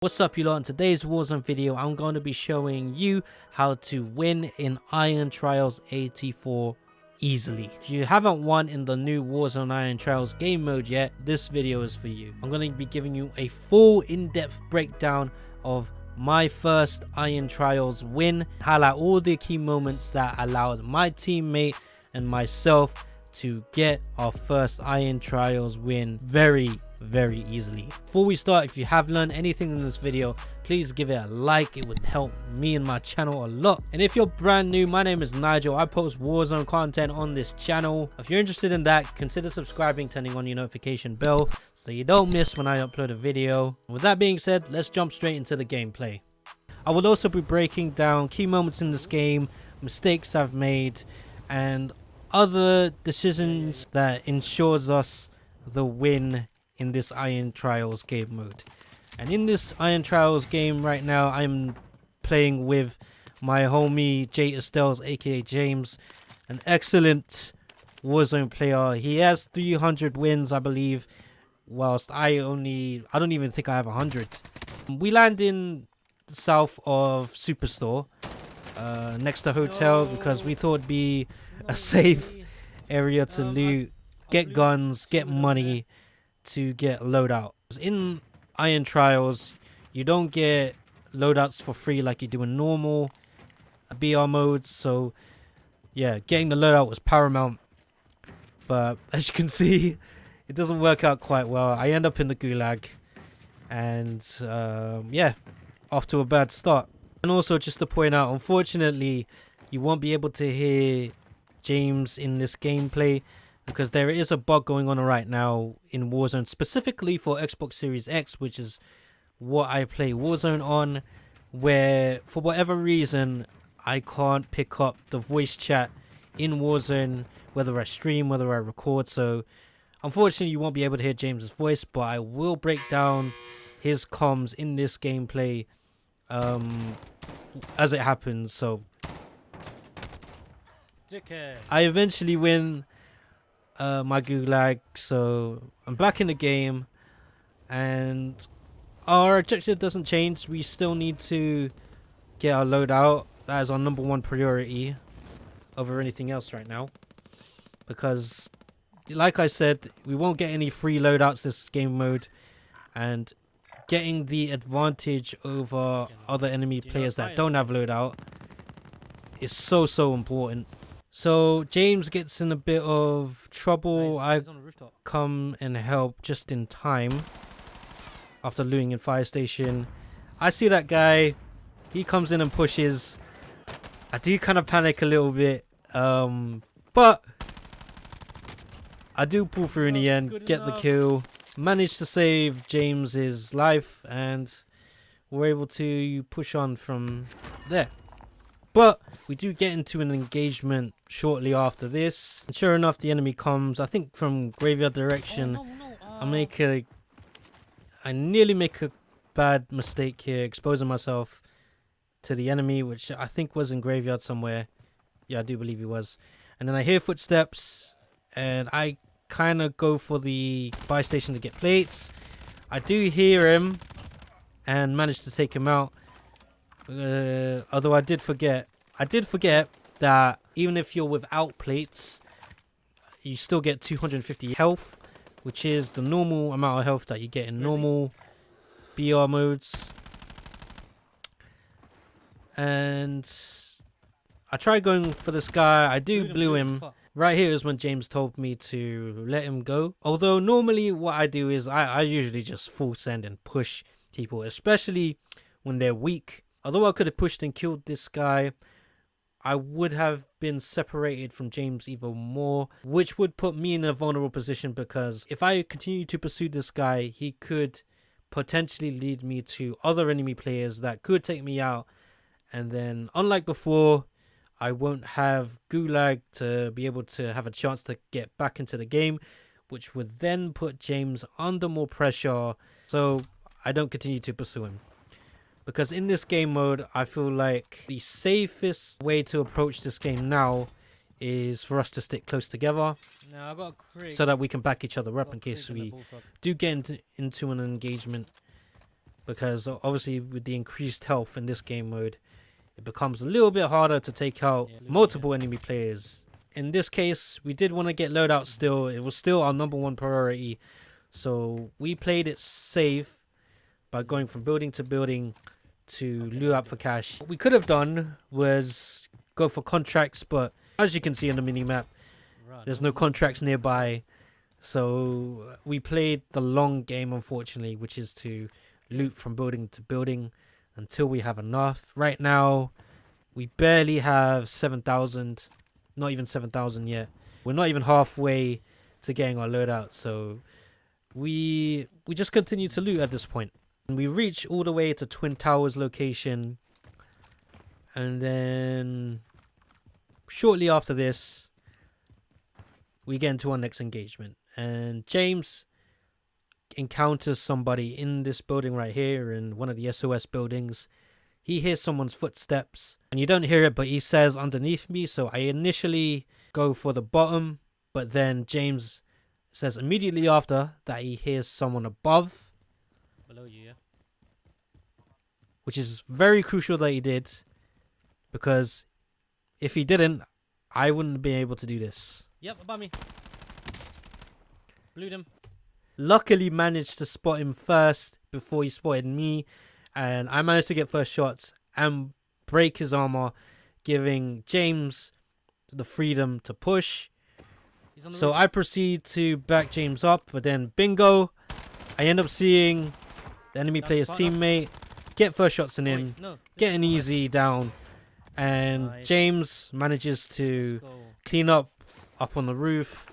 What's up, you lot? In today's Warzone video, I'm going to be showing you how to win in Iron Trials 84 easily. If you haven't won in the new Warzone Iron Trials game mode yet, this video is for you. I'm going to be giving you a full in-depth breakdown of my first Iron Trials win, highlight all the key moments that allowed my teammate and myself to get our first Iron Trials win very easily. Before we start, if you have learned anything in this video, please give it a like. It would help me and my channel a lot. And if you're brand new, my name is Nigel. I post Warzone content on this channel. If you're interested in that, consider subscribing, turning on your notification bell so you don't miss when I upload a video. With that being said, let's jump straight into the gameplay. I will also be breaking down key moments in this game, mistakes I've made, and other decisions that ensures us the win in this Iron Trials game mode. And in this Iron Trials game right now, I'm playing with my homie J Estelles, aka James, an excellent Warzone player. He has 300 wins, I believe, whilst I don't even think I have 100. We land in the south of Superstore, next to hotel, because we thought it'd be a safe area to loot, get guns, get money to get loadout. In Iron Trials, you don't get loadouts for free like you do in normal BR modes, so yeah, getting the loadout was paramount. But as you can see, it doesn't work out quite well. I end up in the gulag, and yeah, off to a bad start. And also, just to point out, unfortunately, you won't be able to hear James in this gameplay because there is a bug going on right now in Warzone, specifically for Xbox Series X, which is what I play Warzone on, where for whatever reason I can't pick up the voice chat in Warzone, whether I stream, whether I record. So unfortunately you won't be able to hear James's voice, but I will break down his comms in this gameplay as it happens. So I eventually win my gulag, so I'm back in the game, and our objective doesn't change. We still need to get our loadout. That is our #1 priority over anything else right now, because like I said, we won't get any free loadouts this game mode, and getting the advantage over other enemy players that don't have loadout is so important. So James gets in a bit of trouble. I come and help just in time after looting in fire station. I see that guy. He comes in and pushes. I do kind of panic a little bit, but I do pull through in the end, get the kill, manage to save James's life, and we're able to push on from there. But we do get into an engagement shortly after this, and sure enough, the enemy comes, I think from graveyard direction. I nearly make a bad mistake here, exposing myself to the enemy, which I think was in graveyard somewhere. Yeah, I do believe he was. And then I hear footsteps, and I kind of go for the buy station to get plates. I do hear him and manage to take him out. Although I did forget that even if you're without plates, you still get 250 health, which is the normal amount of health that you get in normal BR modes. And I tried going for this guy. I do blew him. Right here is when James told me to let him go. Although normally what I do is I usually just full send and push people, especially when they're weak. Although I could have pushed and killed this guy, I would have been separated from James even more, which would put me in a vulnerable position, because if I continue to pursue this guy, he could potentially lead me to other enemy players that could take me out. And then, unlike before, I won't have gulag to be able to have a chance to get back into the game, which would then put James under more pressure. So I don't continue to pursue him. Because in this game mode, I feel like the safest way to approach this game now is for us to stick close together, so that we can back each other up in case we do get into an engagement. because obviously with the increased health in this game mode, it becomes a little bit harder to take out multiple enemy players. In this case, we did want to get loadout still. It was still our #1 priority. So we played it safe by going from building to building to loot up for cash. What we could have done was go for contracts, but as you can see on the mini-map, there's no contracts nearby. So we played the long game, unfortunately, which is to loot from building to building until we have enough. Right now, we barely have 7,000. Not even 7,000 yet. We're not even halfway to getting our loadout. So we just continue to loot at this point. And we reach all the way to Twin Towers location. And then shortly after this, we get into our next engagement. And James encounters somebody in this building right here, in one of the SOS buildings. He hears someone's footsteps, and you don't hear it, but he says underneath me. So I initially go for the bottom, but then James says immediately after that he hears someone above. Below you, yeah. Which is very crucial that he did, because if he didn't, I wouldn't have been able to do this. Yep, above me. Blew them. Luckily managed to spot him first before he spotted me, and I managed to get first shots and break his armor, giving James the freedom to push. So I proceed to back James up, but then bingo, I end up seeing the enemy player's teammate, get first shots on him, get an easy down, and James manages to clean up on the roof,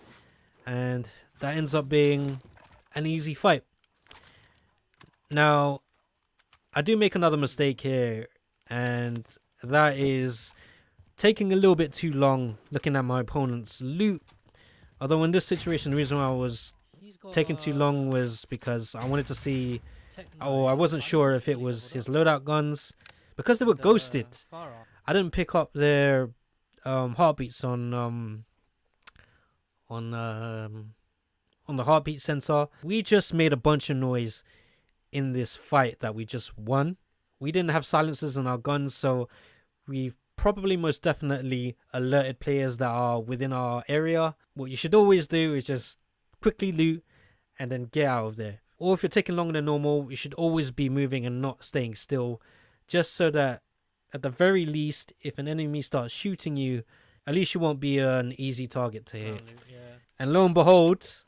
and that ends up being an easy fight. Now, I do make another mistake here, and that is taking a little bit too long looking at my opponent's loot. Although in this situation, the reason why I was taking too long was because I wanted to see, or I wasn't sure if it was his loadout guns, because they were ghosted. I didn't pick up their heartbeats on the heartbeat sensor. We just made a bunch of noise in this fight that we just won. We didn't have silencers in our guns, so we've probably most definitely alerted players that are within our area. What you should always do is just quickly loot and then get out of there. Or if you're taking longer than normal, you should always be moving and not staying still, just so that at the very least, if an enemy starts shooting you, at least you won't be an easy target to hit. And lo and behold,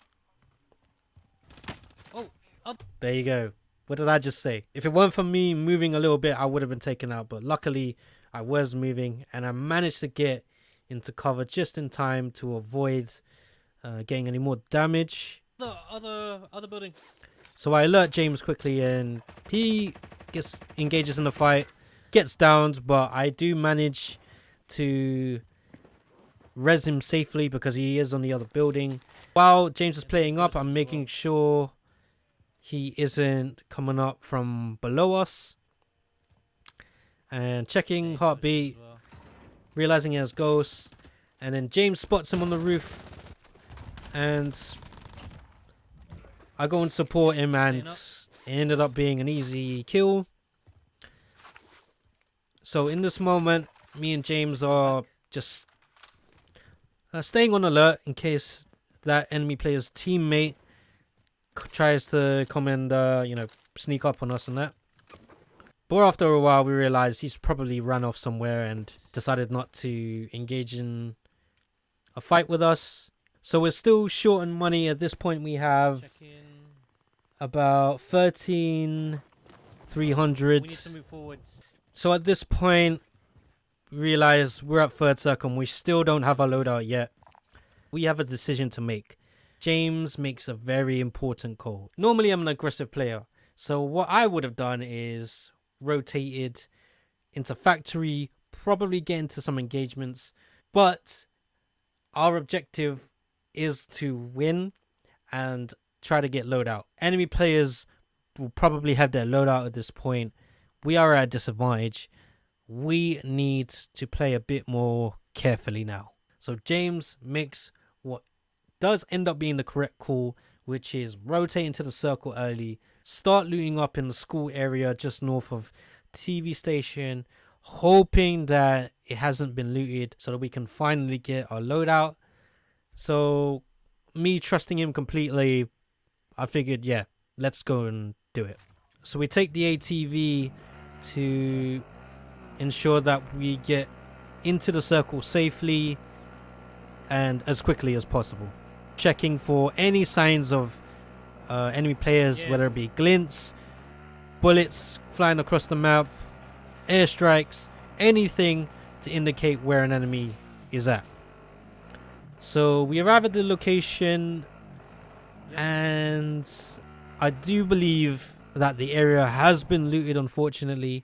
there you go. What did I just say? If it weren't for me moving a little bit, I would have been taken out. But luckily, I was moving, and I managed to get into cover just in time to avoid getting any more damage. The other building. So I alert James quickly, and he engages in the fight, gets downed, but I do manage to res him safely because he is on the other building. While James is playing up, I'm making sure he isn't coming up from below us, and checking heartbeat, realizing he has ghosts, and then James spots him on the roof, and I go and support him, and it ended up being an easy kill. So in this moment, me and James are just staying on alert in case that enemy player's teammate tries to come and sneak up on us and that. But after a while, we realized he's probably ran off somewhere and decided not to engage in a fight with us. So we're still short on money. At this point, we have about 13,300. We need to move forward. So at this point, we realize we're at third circle. We still don't have our loadout yet. We have a decision to make. James makes a very important call. Normally, I'm an aggressive player. So what I would have done is rotated into factory, probably get into some engagements. But our objective is to win and try to get loadout. Enemy players will probably have their loadout at this point. We are at a disadvantage. We need to play a bit more carefully now. So James makes what does end up being the correct call, which is rotate into the circle early start looting up in the school area just north of TV station, hoping that it hasn't been looted so that we can finally get our loadout. So me trusting him completely, I figured, yeah, let's go and do it. So we take the ATV to ensure that we get into the circle safely and as quickly as possible. Checking for any signs of enemy players, whether it be glints, bullets flying across the map, airstrikes, anything to indicate where an enemy is at. So we arrive at the location, and I do believe that the area has been looted, unfortunately.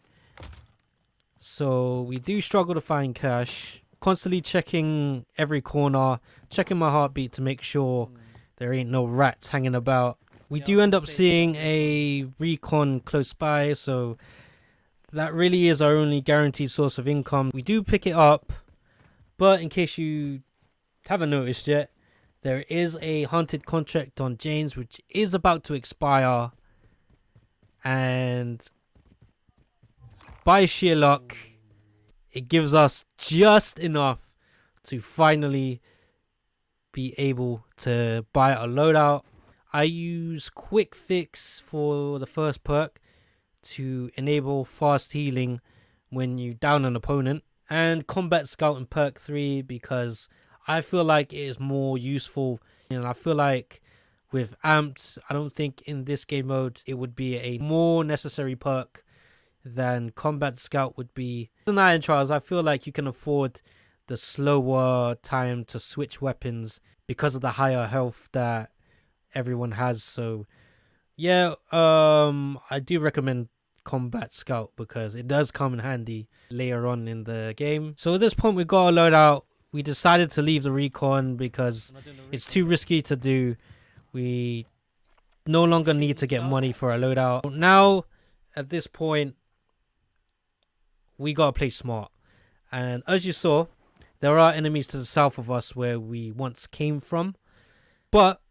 So we do struggle to find cash. Constantly checking every corner, checking my heartbeat to make sure there ain't no rats hanging about. We do end up seeing a recon close by, so that really is our only guaranteed source of income. We do pick it up, but in case you haven't noticed yet, there is a hunted contract on James which is about to expire, and by sheer luck it gives us just enough to finally be able to buy a loadout. I use quick fix for the first perk to enable fast healing when you down an opponent, and combat scout in perk 3 because I feel like it is more useful. And I feel like with amped, I don't think in this game mode it would be a more necessary perk than combat scout would be. In Iron Trials, I feel like you can afford the slower time to switch weapons because of the higher health that everyone has. So yeah, I do recommend combat scout because it does come in handy later on in the game. So at this point we got a loadout. We decided to leave the recon because it's too risky to do. We no longer need to get money for a loadout. Now at this point we gotta play smart, and as you saw, there are enemies to the south of us where we once came from, but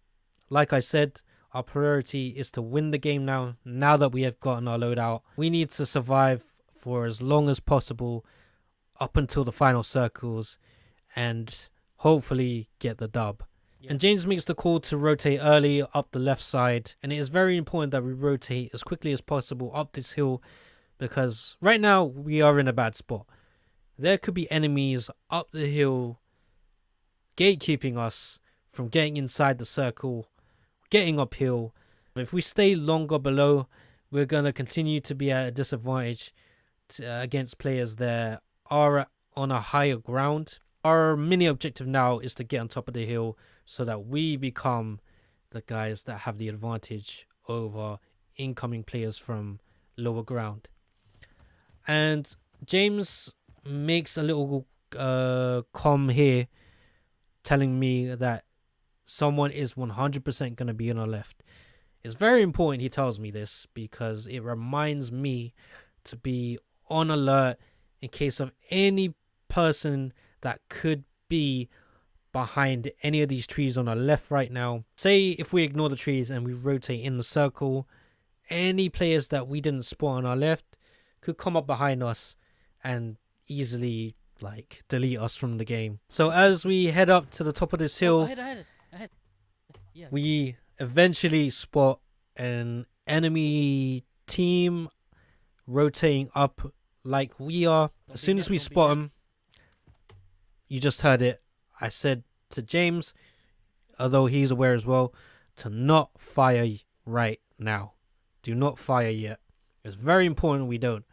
like I said, our priority is to win the game now. Now that we have gotten our loadout, we need to survive for as long as possible up until the final circles and hopefully get the dub. And James makes the call to rotate early up the left side, and it is very important that we rotate as quickly as possible up this hill because right now we are in a bad spot. There could be enemies up the hill gatekeeping us from getting inside the circle, getting uphill. If we stay longer below, we're going to continue to be at a disadvantage against players that are on a higher ground. Our mini objective now is to get on top of the hill so that we become the guys that have the advantage over incoming players from lower ground. And James makes a little comm here telling me that someone is 100% going to be on our left. It's very important he tells me this because it reminds me to be on alert in case of any person that could be behind any of these trees on our left right now. Say if we ignore the trees and we rotate in the circle, any players that we didn't spot on our left could come up behind us and easily like delete us from the game. So as we head up to the top of this hill, Ahead. Yeah. we eventually spot an enemy team rotating up like we are. As soon as we spot them, you just heard it. I said to James, although he's aware as well, to not fire right now. Do not fire yet. It's very important we don't.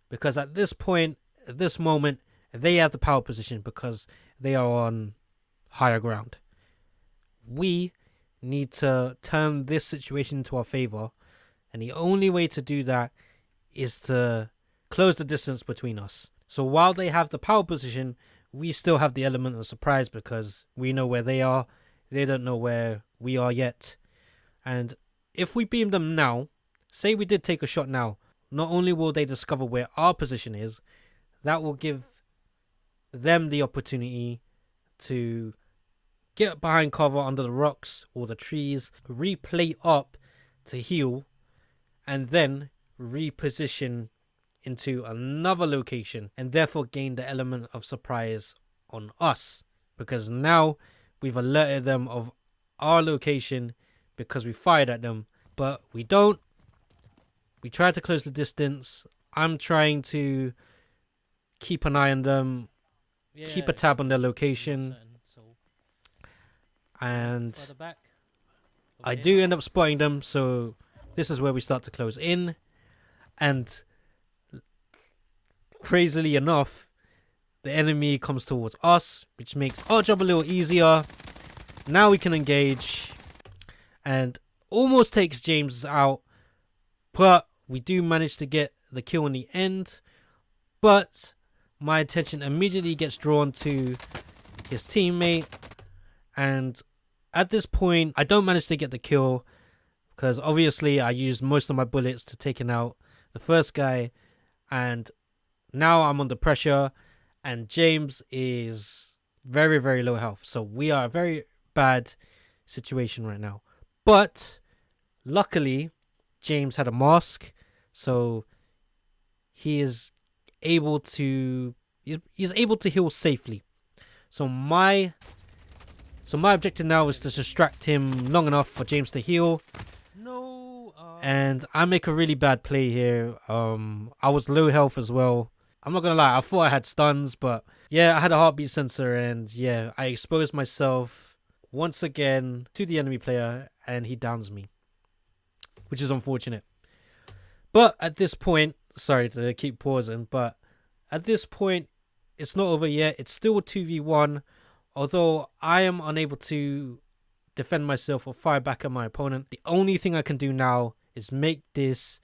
Because at this point, at this moment, they have the power position because they are on higher ground. We need to turn this situation into our favor. And the only way to do that is to close the distance between us. So while they have the power position, we still have the element of surprise because we know where they are. They don't know where we are yet. And if we beam them now, say we did take a shot now, not only will they discover where our position is, that will give them the opportunity to get behind cover under the rocks or the trees, replay up to heal, and then reposition into another location and therefore gain the element of surprise on us, because now we've alerted them of our location because we fired at them, but we don't. We try to close the distance. I'm trying to keep an eye on them, keep a tab on their location, and back, I do end up spotting them, so this is where we start to close in, and crazily enough, the enemy comes towards us, which makes our job a little easier. Now we can engage and almost takes James out, but we do manage to get the kill in the end. But my attention immediately gets drawn to his teammate, and at this point I don't manage to get the kill because obviously I used most of my bullets to taking out the first guy, and now I'm under pressure and James is very, very low health, so we are a very bad situation right now. But luckily James had a mask, so he is able to he's able to heal safely. So my objective now is to distract him long enough for James to heal. No. And I make a really bad play here. I was low health as well. I'm not gonna lie, I thought I had stuns, but yeah, I had a heartbeat sensor, and yeah, I exposed myself once again to the enemy player, and he downs me, which is unfortunate. But at this point, sorry to keep pausing, but at this point, it's not over yet. It's still a 2v1, although I am unable to defend myself or fire back at my opponent. The only thing I can do now is make this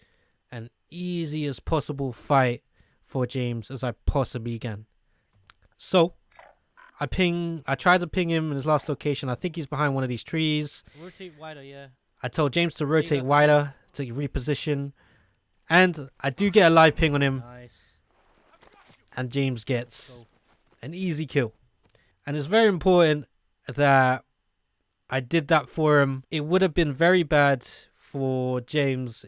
an easy as possible fight for James as I possibly can. So I tried to ping him in his last location. I think he's behind one of these trees. Rotate wider, yeah. I told James to rotate wider to reposition, and I do get a live ping on him. Nice. And James gets an easy kill. And it's very important that I did that for him. It would have been very bad for James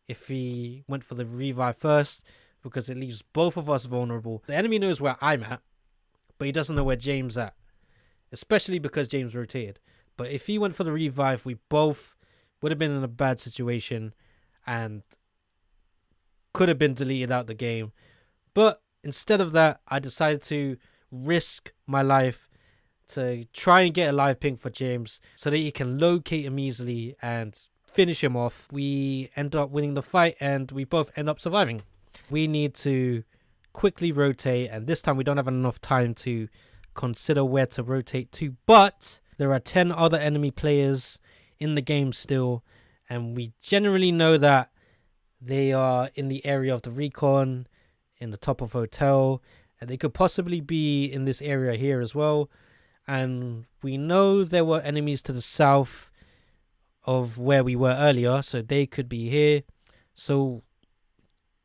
if he went for the revive first, because it leaves both of us vulnerable. The enemy knows where I'm at, but he doesn't know where James at, especially because James rotated. But if he went for the revive, we both would have been in a bad situation and could have been deleted out the game. But instead of that, I decided to risk my life to try and get a live ping for James so that he can locate him easily and finish him off. We end up winning the fight and we both end up surviving. We need to quickly rotate, and this time we don't have enough time to consider where to rotate to, but there are 10 other enemy players in the game still, and we generally know that they are in the area of the recon, in the top of hotel, and they could possibly be in this area here as well. And we know there were enemies to the south of where we were earlier, so they could be here. So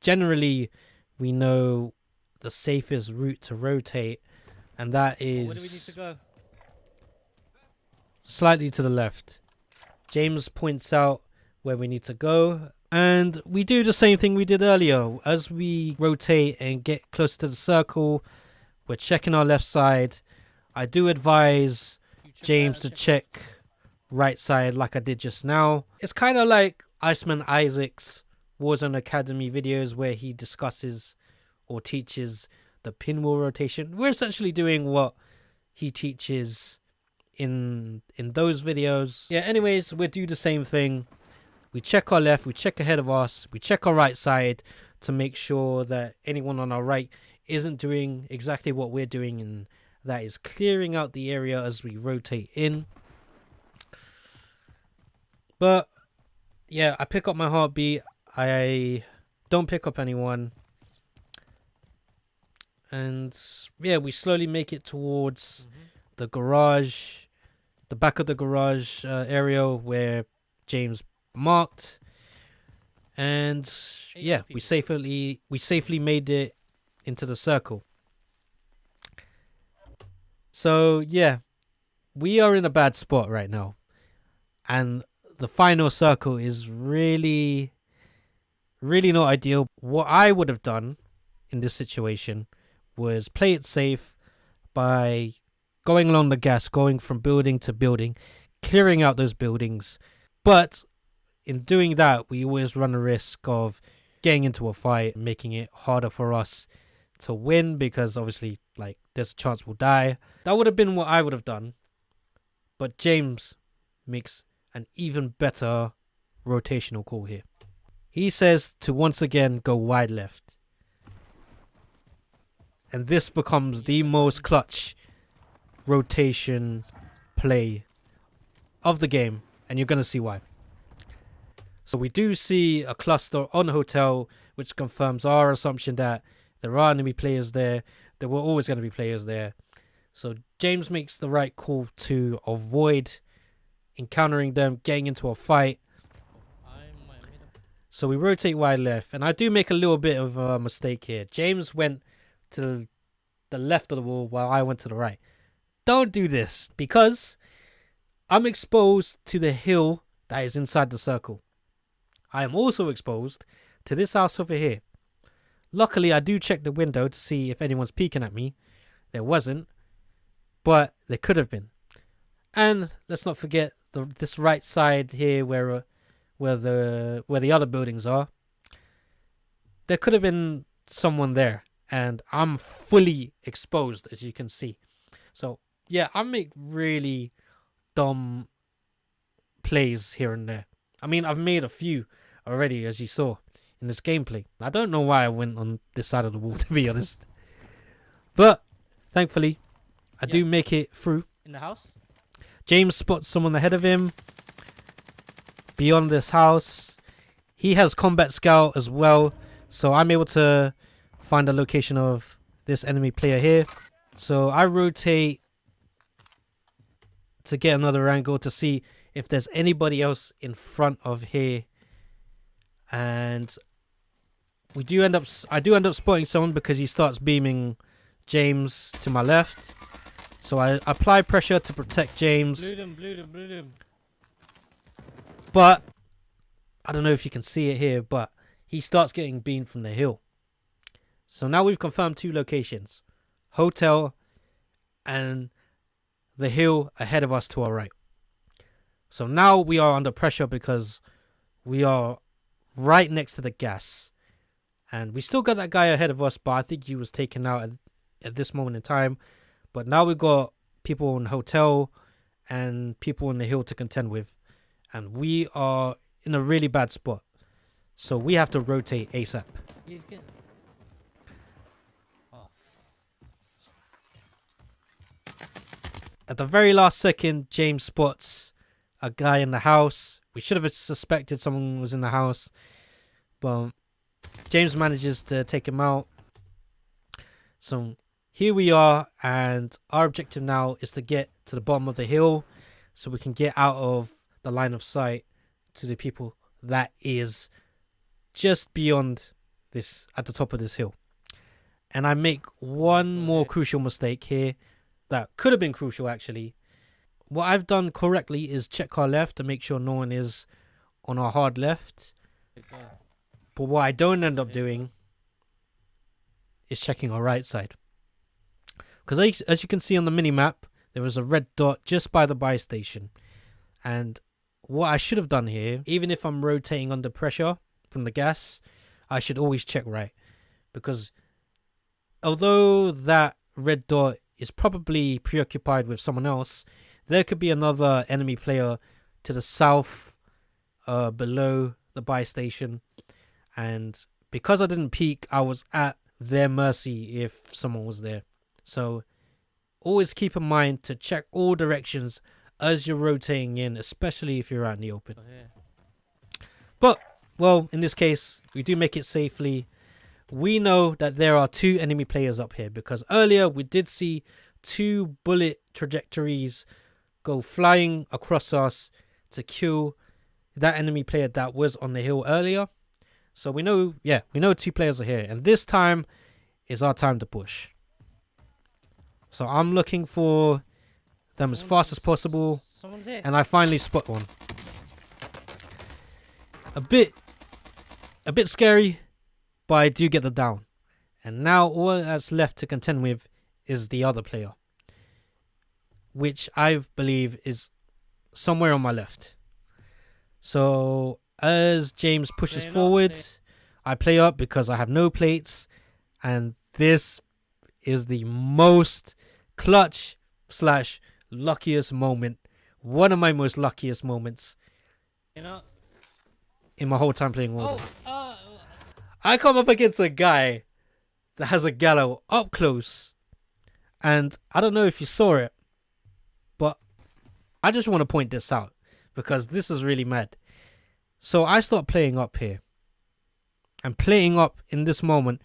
generally we know the safest route to rotate, and that is where do we need to go? Slightly to the left. James points out where we need to go, and we do the same thing we did earlier. As we rotate and get closer to the circle, we're checking our left side. I do advise James to check right side like I did just now. It's kind of like Iceman Isaac's Warzone Academy videos where he discusses or teaches the pinwheel rotation. We're essentially doing what he teaches in those videos. Yeah, anyways, we do the same thing. We check our left, we check ahead of us, we check our right side to make sure that anyone on our right isn't doing exactly what we're doing, and that is clearing out the area as we rotate in. But yeah, I pick up my heartbeat. I don't pick up anyone. And yeah, we slowly make it towards the garage, the back of the garage area where James marked. And yeah, we safely made it into the circle. So yeah, we are in a bad spot right now, and the final circle is really Really not ideal. What I would have done in this situation was play it safe by going along the gas, going from building to building, clearing out those buildings. But in doing that, we always run the risk of getting into a fight, making it harder for us to win because obviously, like, there's a chance we'll die. That would have been what I would have done. But James makes an even better rotational call here. He says to once again go wide left. And this becomes the most clutch rotation play of the game. And you're going to see why. So we do see a cluster on hotel, which confirms our assumption that there are enemy players there. There were always going to be players there. So James makes the right call to avoid encountering them, getting into a fight. So we rotate wide left. And I do make a little bit of a mistake here. James went to the left of the wall while I went to the right. Don't do this because I'm exposed to the hill that is inside the circle. I am also exposed to this house over here. Luckily, I do check the window to see if anyone's peeking at me. There wasn't, but there could have been. And let's not forget this right side here where the other buildings are. There could have been someone there, and I'm fully exposed, as you can see. So yeah, I make really dumb plays here and there. I mean, I've made a few already, as you saw in this gameplay. I don't know why I went on this side of the wall, to be honest. But thankfully, I do make it through. In the house? James spots someone ahead of him. Beyond this house. He has combat scout as well. So I'm able to find the location of this enemy player here. So I rotate to get another angle to see if there's anybody else in front of here. And I do end up spotting someone because he starts beaming James to my left. So I apply pressure to protect James. Blew them. But I don't know if you can see it here, but he starts getting beamed from the hill. So now we've confirmed two locations. Hotel and the hill ahead of us to our right. So now we are under pressure because we are right next to the gas. And we still got that guy ahead of us, but I think he was taken out at this moment in time. But now we've got people in hotel and people in the hill to contend with. And we are in a really bad spot. So we have to rotate ASAP. He's getting... At the very last second, James spots a guy in the house. We should have suspected someone was in the house. But James manages to take him out. So here we are. And our objective now is to get to the bottom of the hill. So we can get out of the line of sight to the people that is just beyond this, at the top of this hill. And I make one more crucial mistake here. That could have been crucial, actually. What I've done correctly is check our left to make sure no one is on our hard left. But what I don't end up doing is checking our right side. Because as you can see on the mini-map, there is a red dot just by the buy station. And what I should have done here, even if I'm rotating under pressure from the gas, I should always check right. Because although that red dot is probably preoccupied with someone else, there could be another enemy player to the south below the buy station. And because I didn't peek, I was at their mercy if someone was there. So always keep in mind to check all directions as you're rotating in, especially if you're out in the open. But, well, in this case, we do make it safely. We know that there are two enemy players up here because earlier we did see two bullet trajectories go flying across us to kill that enemy player that was on the hill earlier. So we know, we know two players are here. And this time is our time to push. So I'm looking for them as fast as possible. And I finally spot one. A bit a bit scary, but I do get the down. And now all that's left to contend with is the other player, which I believe is somewhere on my left. So as James pushes forward, I play up because I have no plates, and this is the most clutch / luckiest moment, one of my most luckiest moments in my whole time playing Warzone. I come up against a guy that has a Gallo up close, and I don't know if you saw it, but I just want to point this out because this is really mad. So I start playing up here, and playing up in this moment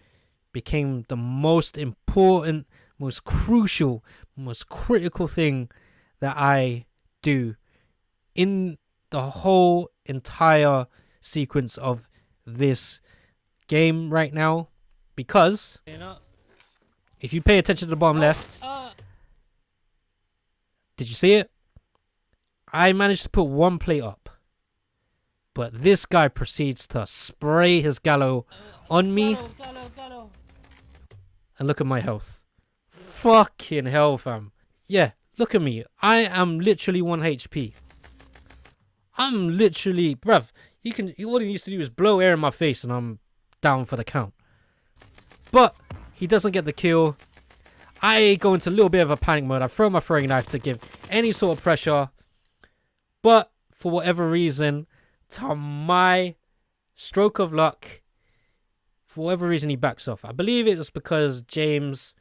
became the most important, most crucial, most critical thing that I do in the whole entire sequence of this game right now, because if you pay attention to the bottom left, did you see it? I managed to put one plate up, but this guy proceeds to spray his Gallo on me, and look at my health. Fucking hell, fam. Yeah, look at me. I am literally 1 HP. I'm literally, bruv. All he needs to do is blow air in my face, and I'm down for the count. But he doesn't get the kill. I go into a little bit of a panic mode. I throw my throwing knife to give any sort of pressure, but for whatever reason, to my stroke of luck, for whatever reason, he backs off. I believe it was because James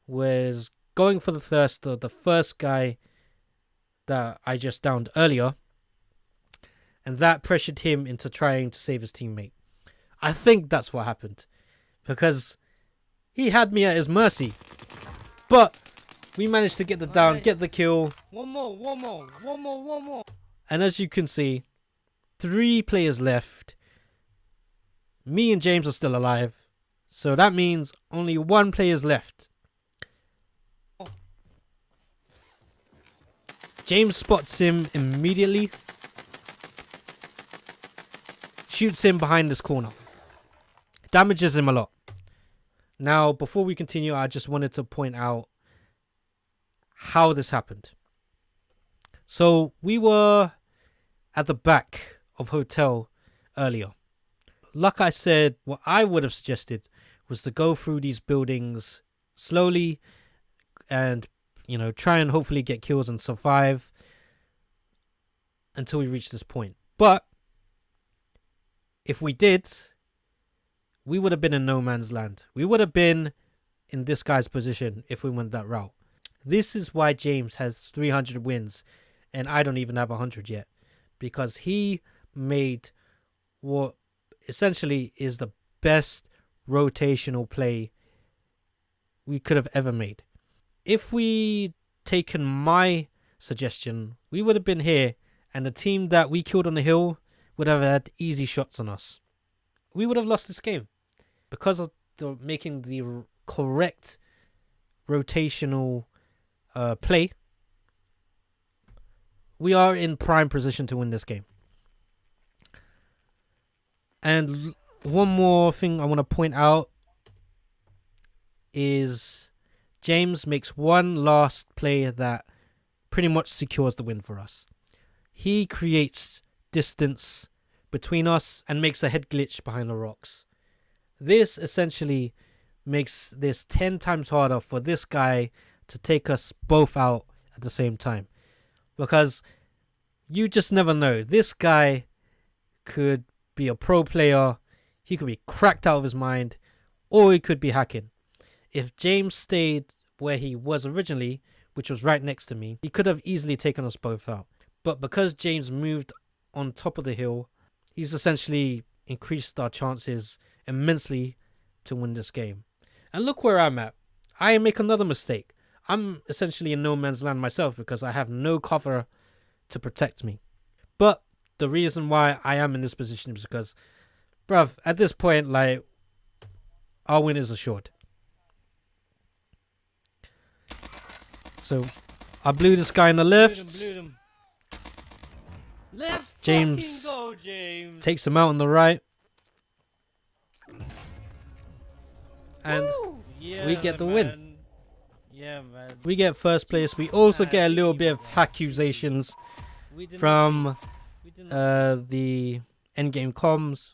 was going for the thirst of the first guy that I just downed earlier, and that pressured him into trying to save his teammate. I think that's what happened, because he had me at his mercy. But we managed to get the down, get the kill. One more. And as you can see, 3 players left. Me and James are still alive. So that means only 1 player's left. James spots him immediately. Shoots him behind this corner. Damages him a lot. Now, before we continue, I just wanted to point out how this happened. So, we were at the back of hotel earlier. Like I said, what I would have suggested was to go through these buildings slowly and, try and hopefully get kills and survive until we reach this point. But if we did, we would have been in no man's land. We would have been in this guy's position if we went that route. This is why James has 300 wins and I don't even have 100 yet, because he made what essentially is the best rotational play we could have ever made. If we taken my suggestion, we would have been here, and the team that we killed on the hill would have had easy shots on us. We would have lost this game because of making the correct rotational play. We are in prime position to win this game. And one more thing I want to point out is James makes one last play that pretty much secures the win for us. He creates distance between us and makes a head glitch behind the rocks. This essentially makes this 10 times harder for this guy to take us both out at the same time. Because you just never know. This guy could be a pro player, he could be cracked out of his mind, or he could be hacking. If James stayed where he was originally, which was right next to me, he could have easily taken us both out. But because James moved on top of the hill, he's essentially increased our chances immensely to win this game. And look where I'm at. I make another mistake. I'm essentially in no man's land myself because I have no cover to protect me. But the reason why I am in this position is because, bruv, at this point, our win is assured. So, I blew this guy in the left. Blew them. Let's James fucking go, James. takes him out on the right. and Yeah, we get the win. man. Yeah, man. We get first place. We also get a little bit of accusations from the endgame comms,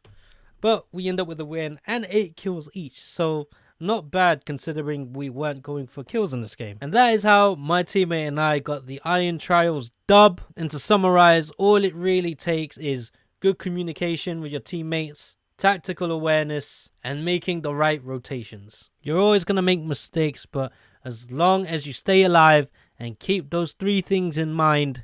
but we end up with a win and 8 kills each, so not bad considering we weren't going for kills in this game. And that is how my teammate and I got the Iron Trials dub. And to summarize, all it really takes is good communication with your teammates, tactical awareness, and making the right rotations. You're always going to make mistakes, but as long as you stay alive and keep those 3 things in mind,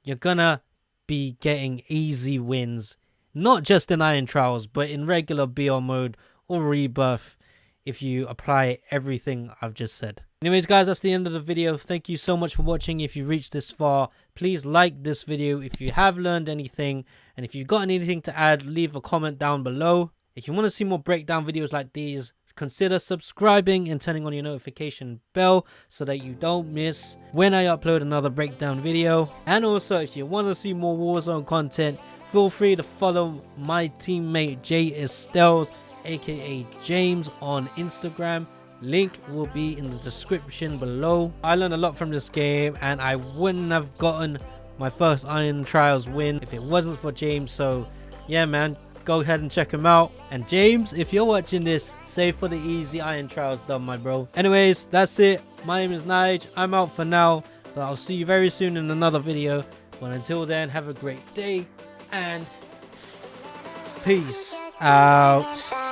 you're gonna be getting easy wins, not just in Iron Trials, but in regular BR mode or Rebirth, if you apply everything I've just said. Anyways, guys, that's the end of the video. Thank you so much for watching. If you reached this far, please like this video if you have learned anything, and if you've got anything to add, leave a comment down below. If you want to see more breakdown videos like these, consider subscribing and turning on your notification bell so that you don't miss when I upload another breakdown video. And also, if you want to see more Warzone content, feel free to follow my teammate Jay Estelles, aka James, on Instagram. Link will be in the description below. I learned a lot from this game, and I wouldn't have gotten my first Iron Trials win if it wasn't for James. So yeah, man, go ahead and check him out. And James, if you're watching this, save for the easy Iron Trials done, my bro. Anyways, that's it. My name is Nige. I'm out for now, but I'll see you very soon in another video. But until then, have a great day and peace out.